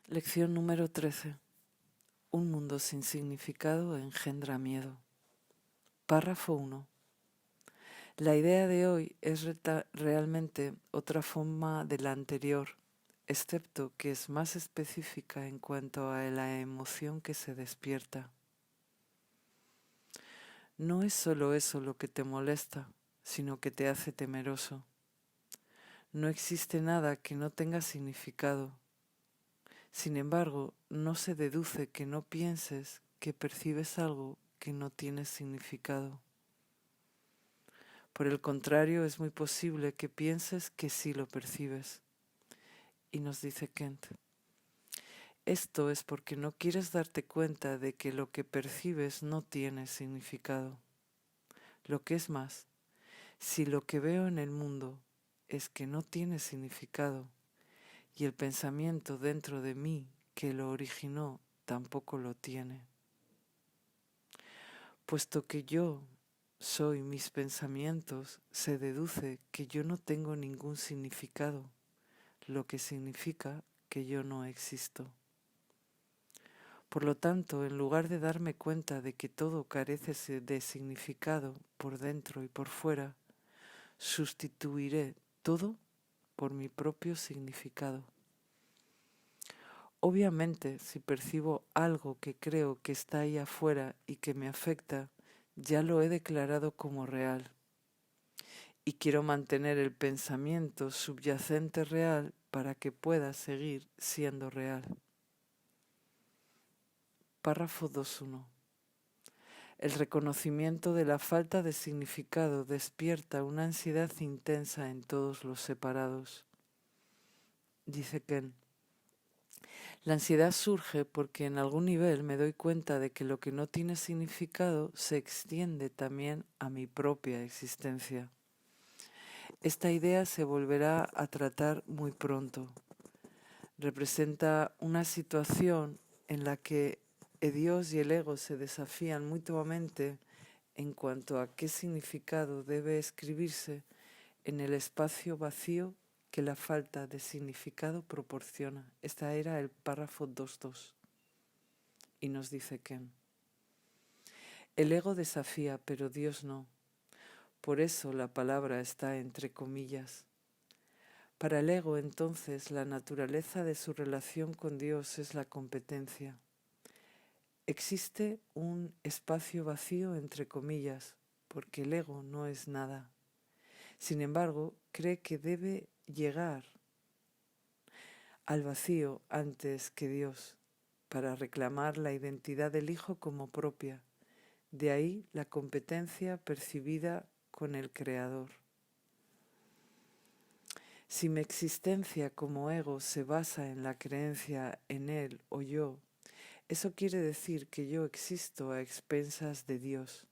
Lección número 13. Un mundo sin significado engendra miedo. Párrafo 1. La idea de hoy es realmente otra forma de la anterior, excepto que es más específica en cuanto a la emoción que se despierta. No es solo eso lo que te molesta, sino que te hace temeroso. No existe nada que no tenga significado. Sin embargo, no se deduce que no pienses que percibes algo que no tiene significado. Por el contrario, es muy posible que pienses que sí lo percibes. Y nos dice Kent, esto es porque no quieres darte cuenta de que lo que percibes no tiene significado. Lo que es más, si lo que veo en el mundo es que no tiene significado y el pensamiento dentro de mí que lo originó tampoco lo tiene. Puesto que yo soy mis pensamientos, se deduce que yo no tengo ningún significado, lo que significa que yo no existo. Por lo tanto, en lugar de darme cuenta de que todo carece de significado por dentro y por fuera, sustituiré todo por mi propio significado. Obviamente, si percibo algo que creo que está ahí afuera y que me afecta, ya lo he declarado como real. Y quiero mantener el pensamiento subyacente real para que pueda seguir siendo real. Párrafo 2.1. El reconocimiento de la falta de significado despierta una ansiedad intensa en todos los separados. Dice Ken, la ansiedad surge porque en algún nivel me doy cuenta de que lo que no tiene significado se extiende también a mi propia existencia. Esta idea se volverá a tratar muy pronto. Representa una situación en la que Dios y el ego se desafían mutuamente en cuanto a qué significado debe escribirse en el espacio vacío que la falta de significado proporciona. Este era el párrafo 2.2. Y nos dice Ken, el ego desafía, pero Dios no. Por eso la palabra está entre comillas. Para el ego, entonces, la naturaleza de su relación con Dios es la competencia. Existe un espacio vacío entre comillas, porque el ego no es nada. Sin embargo, cree que debe llegar al vacío antes que Dios, para reclamar la identidad del Hijo como propia. De ahí la competencia percibida con el Creador. Si mi existencia como ego se basa en la creencia en Él o yo, eso quiere decir que yo existo a expensas de Dios.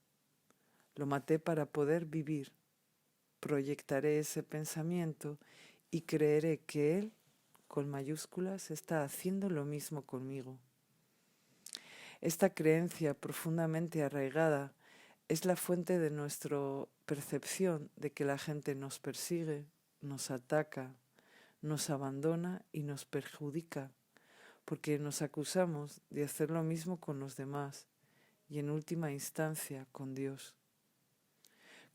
Lo maté para poder vivir. Proyectaré ese pensamiento y creeré que Él, con mayúsculas, está haciendo lo mismo conmigo. Esta creencia profundamente arraigada es la fuente de nuestra percepción de que la gente nos persigue, nos ataca, nos abandona y nos perjudica, porque nos acusamos de hacer lo mismo con los demás y en última instancia con Dios.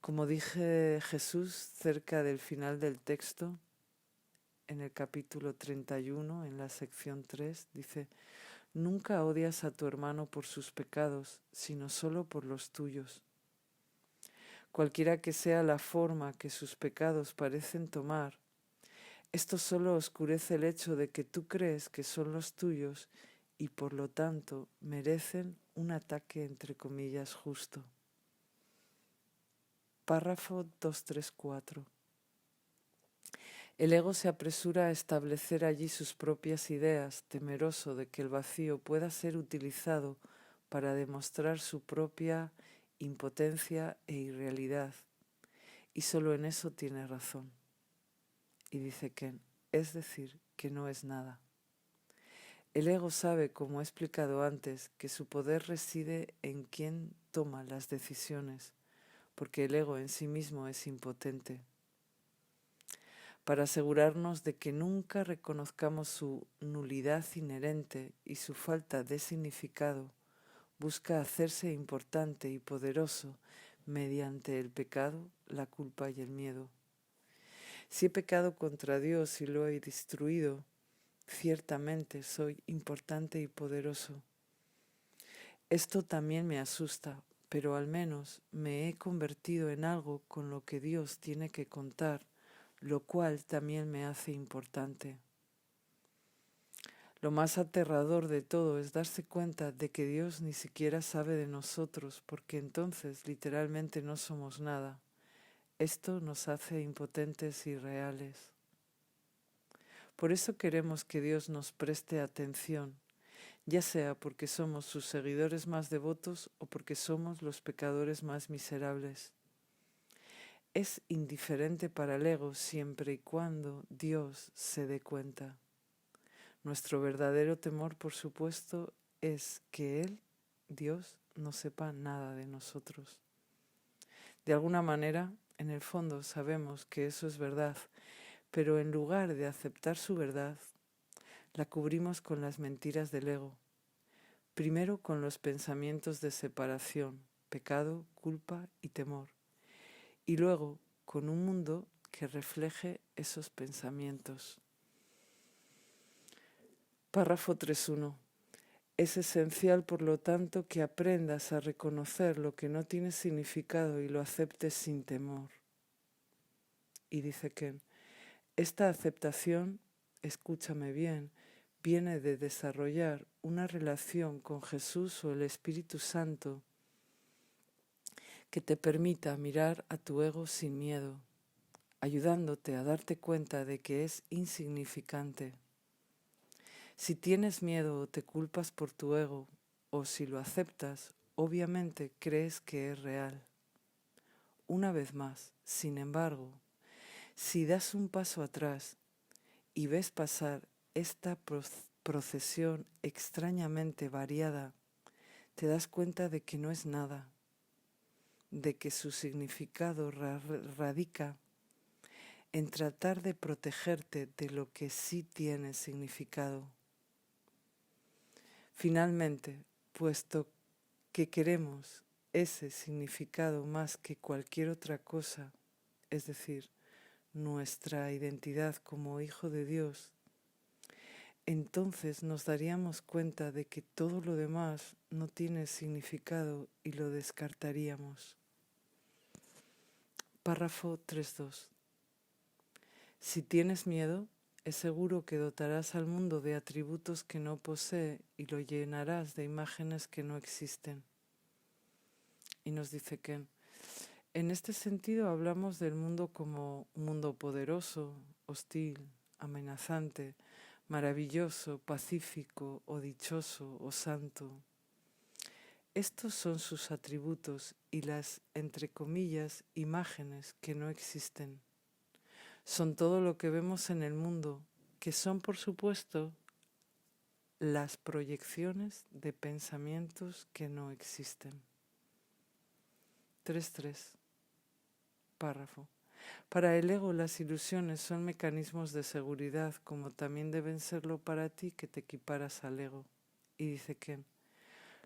Como dije Jesús cerca del final del texto, en el capítulo 31, en la sección 3, dice, nunca odias a tu hermano por sus pecados, sino solo por los tuyos. Cualquiera que sea la forma que sus pecados parecen tomar, esto solo oscurece el hecho de que tú crees que son los tuyos y por lo tanto merecen un ataque entre comillas justo. Párrafo 234. El ego se apresura a establecer allí sus propias ideas, temeroso de que el vacío pueda ser utilizado para demostrar su propia impotencia e irrealidad. Y solo en eso tiene razón. Y dice Ken, es decir, que no es nada. El ego sabe, como he explicado antes, que su poder reside en quien toma las decisiones, porque el ego en sí mismo es impotente. para asegurarnos de que nunca reconozcamos su nulidad inherente y su falta de significado, busca hacerse importante y poderoso mediante el pecado, la culpa y el miedo. Si he pecado contra Dios y lo he destruido, ciertamente soy importante y poderoso. Esto también me asusta, pero al menos me he convertido en algo con lo que Dios tiene que contar, lo cual también me hace importante. Lo más aterrador de todo es darse cuenta de que Dios ni siquiera sabe de nosotros, porque entonces literalmente no somos nada. Esto nos hace impotentes y reales. Por eso queremos que Dios nos preste atención, ya sea porque somos sus seguidores más devotos o porque somos los pecadores más miserables. Es indiferente para el ego siempre y cuando Dios se dé cuenta. Nuestro verdadero temor, por supuesto, es que Él, Dios, no sepa nada de nosotros. De alguna manera, en el fondo sabemos que eso es verdad, pero en lugar de aceptar su verdad, la cubrimos con las mentiras del ego. Primero con los pensamientos de separación, pecado, culpa y temor. Y luego con un mundo que refleje esos pensamientos. Párrafo 3.1. Es esencial, por lo tanto, que aprendas a reconocer lo que no tiene significado y lo aceptes sin temor. Y dice que esta aceptación, escúchame bien, viene de desarrollar una relación con Jesús o el Espíritu Santo que te permita mirar a tu ego sin miedo, ayudándote a darte cuenta de que es insignificante. Si tienes miedo o te culpas por tu ego, o si lo aceptas, obviamente crees que es real. Una vez más, sin embargo, si das un paso atrás y ves pasar esta procesión extrañamente variada, te das cuenta de que no es nada, de que su significado radica en tratar de protegerte de lo que sí tiene significado. Finalmente, puesto que queremos ese significado más que cualquier otra cosa, es decir, nuestra identidad como hijo de Dios, entonces nos daríamos cuenta de que todo lo demás no tiene significado y lo descartaríamos. Párrafo 3.2. Si tienes miedo, es seguro que dotarás al mundo de atributos que no posee y lo llenarás de imágenes que no existen. Y nos dice que en este sentido hablamos del mundo como un mundo poderoso, hostil, amenazante, maravilloso, pacífico o dichoso o santo. Estos son sus atributos y las, entre comillas, imágenes que no existen. Son todo lo que vemos en el mundo, que son, por supuesto, las proyecciones de pensamientos que no existen. 3.3. Párrafo. Para el ego las ilusiones son mecanismos de seguridad, como también deben serlo para ti que te equiparas al ego. Y dice que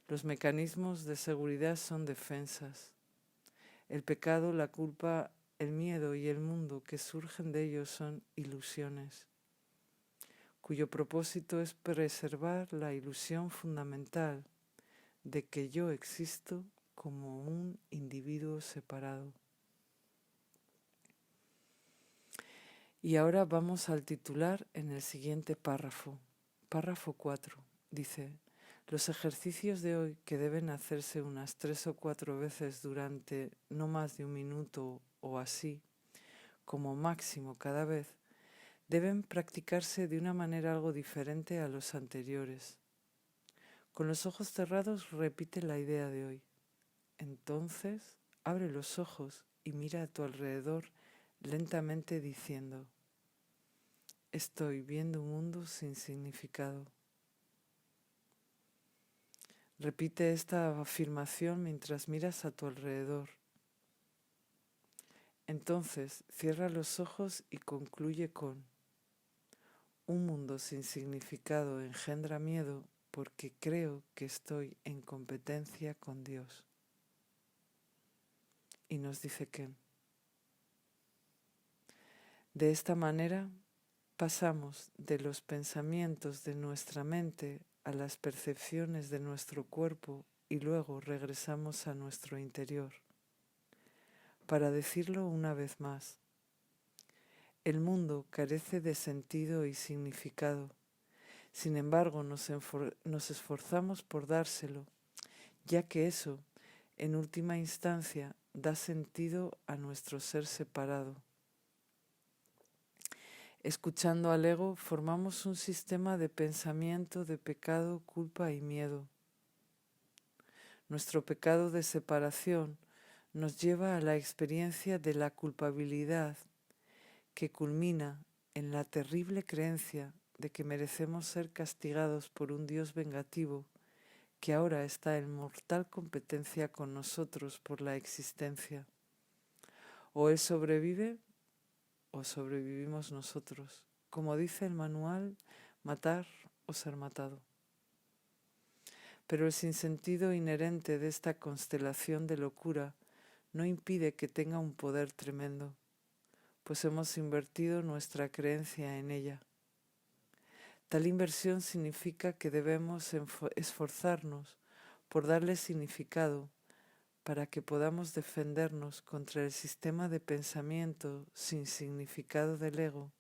los mecanismos de seguridad son defensas. El pecado, la culpa, el miedo y el mundo que surgen de ellos son ilusiones, cuyo propósito es preservar la ilusión fundamental de que yo existo como un individuo separado. Y ahora vamos al titular en el siguiente párrafo. Párrafo 4. Dice: los ejercicios de hoy, que deben hacerse unas 3 o 4 veces durante no más de un minuto o así, como máximo cada vez, deben practicarse de una manera algo diferente a los anteriores. Con los ojos cerrados repite la idea de hoy. Entonces, abre los ojos y mira a tu alrededor lentamente diciendo: estoy viendo un mundo sin significado. Repite esta afirmación mientras miras a tu alrededor. Entonces cierra los ojos y concluye con: un mundo sin significado engendra miedo porque creo que estoy en competencia con Dios. Y nos dice que de esta manera pasamos de los pensamientos de nuestra mente a las percepciones de nuestro cuerpo y luego regresamos a nuestro interior. Para decirlo una vez más, el mundo carece de sentido y significado. Sin embargo, nos esforzamos por dárselo, ya que eso, en última instancia, da sentido a nuestro ser separado. Escuchando al ego, formamos un sistema de pensamiento de pecado, culpa y miedo. Nuestro pecado de separación nos lleva a la experiencia de la culpabilidad, que culmina en la terrible creencia de que merecemos ser castigados por un Dios vengativo que ahora está en mortal competencia con nosotros por la existencia. O Él sobrevive o sobrevivimos nosotros. Como dice el manual, matar o ser matado. Pero el sinsentido inherente de esta constelación de locura no impide que tenga un poder tremendo, pues hemos invertido nuestra creencia en ella. Tal inversión significa que debemos esforzarnos por darle significado para que podamos defendernos contra el sistema de pensamiento sin significado del ego,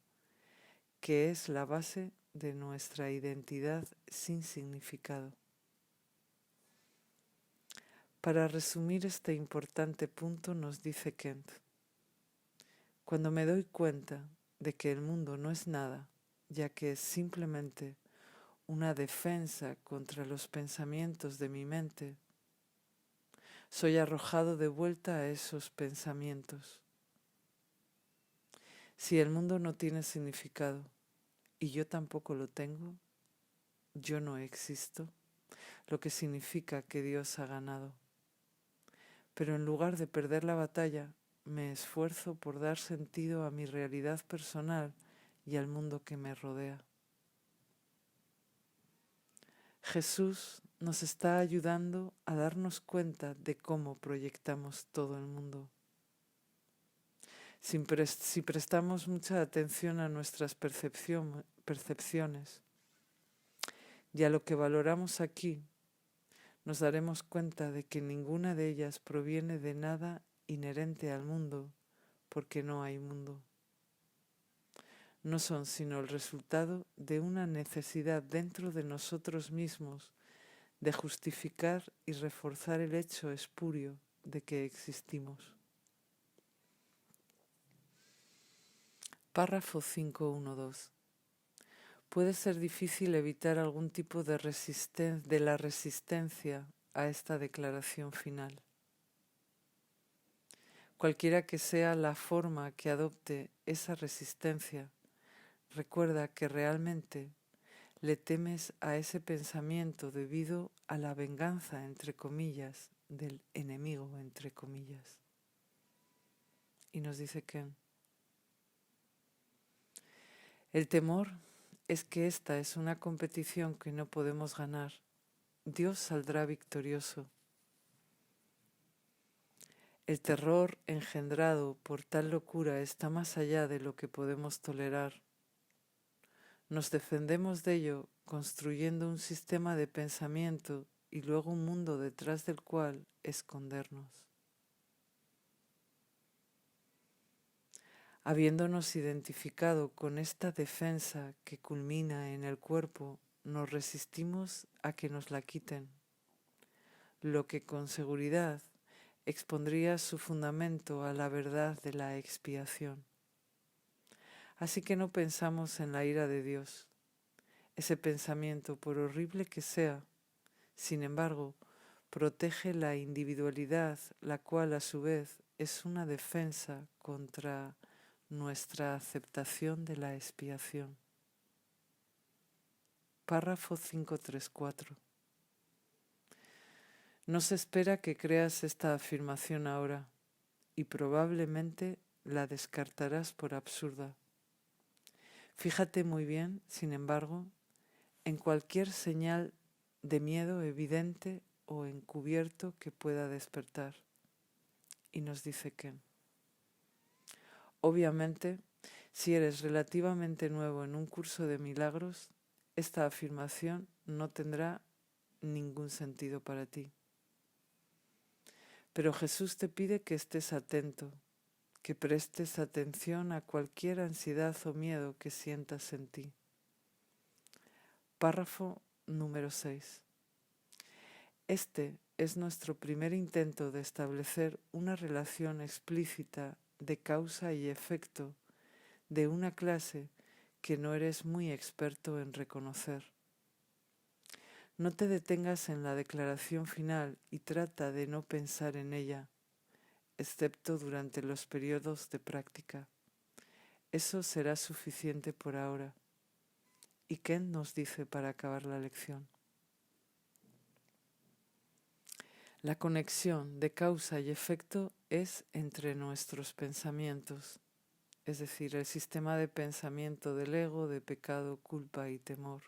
que es la base de nuestra identidad sin significado. Para resumir este importante punto nos dice Kent: cuando me doy cuenta de que el mundo no es nada, ya que es simplemente una defensa contra los pensamientos de mi mente, soy arrojado de vuelta a esos pensamientos. Si el mundo no tiene significado y yo tampoco lo tengo, yo no existo, lo que significa que Dios ha ganado. Pero en lugar de perder la batalla, me esfuerzo por dar sentido a mi realidad personal y al mundo que me rodea. Jesús nos está ayudando a darnos cuenta de cómo proyectamos todo el mundo. Si prestamos mucha atención a nuestras percepciones y a lo que valoramos aquí, nos daremos cuenta de que ninguna de ellas proviene de nada inherente al mundo, porque no hay mundo. No son sino el resultado de una necesidad dentro de nosotros mismos de justificar y reforzar el hecho espurio de que existimos. Párrafo 5.1.2. Puede ser difícil evitar algún tipo de la resistencia a esta declaración final. Cualquiera que sea la forma que adopte esa resistencia, recuerda que realmente le temes a ese pensamiento debido a la venganza, entre comillas, del enemigo, entre comillas. Y nos dice que el temor es que esta es una competición que no podemos ganar. Dios saldrá victorioso. El terror engendrado por tal locura está más allá de lo que podemos tolerar. Nos defendemos de ello construyendo un sistema de pensamiento y luego un mundo detrás del cual escondernos. Habiéndonos identificado con esta defensa que culmina en el cuerpo, nos resistimos a que nos la quiten, lo que con seguridad expondría su fundamento a la verdad de la expiación. Así que no pensamos en la ira de Dios. Ese pensamiento, por horrible que sea, sin embargo, protege la individualidad, la cual a su vez es una defensa contra nuestra aceptación de la expiación. Párrafo 5.3.4. No se espera que creas esta afirmación ahora y probablemente la descartarás por absurda. Fíjate muy bien, sin embargo, en cualquier señal de miedo evidente o encubierto que pueda despertar. Y nos dice que, obviamente, si eres relativamente nuevo en un curso de milagros, esta afirmación no tendrá ningún sentido para ti. Pero Jesús te pide que estés atento, que prestes atención a cualquier ansiedad o miedo que sientas en ti. Párrafo número 6. Este es nuestro primer intento de establecer una relación explícita de causa y efecto de una clase que no eres muy experto en reconocer. No te detengas en la declaración final y trata de no pensar en ella, excepto durante los periodos de práctica. Eso será suficiente por ahora. ¿Y qué nos dice para acabar la lección? La conexión de causa y efecto es entre nuestros pensamientos, es decir, el sistema de pensamiento del ego, de pecado, culpa y temor,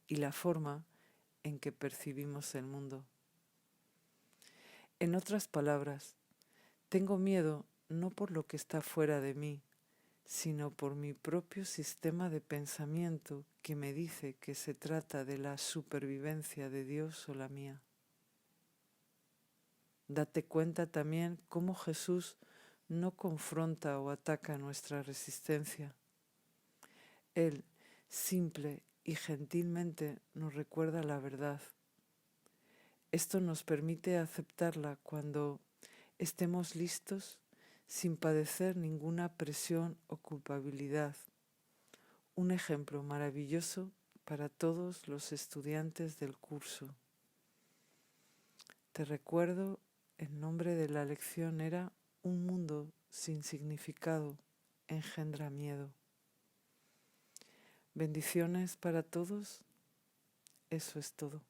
y la forma en que percibimos el mundo. En otras palabras, tengo miedo no por lo que está fuera de mí, sino por mi propio sistema de pensamiento que me dice que se trata de la supervivencia de Dios o la mía. Date cuenta también cómo Jesús no confronta o ataca nuestra resistencia. Él, simple y gentilmente, nos recuerda la verdad. Esto nos permite aceptarla cuando estemos listos sin padecer ninguna presión o culpabilidad. Un ejemplo maravilloso para todos los estudiantes del curso. Te recuerdo, el nombre de la lección era Un mundo sin significado engendra miedo. Bendiciones para todos. Eso es todo.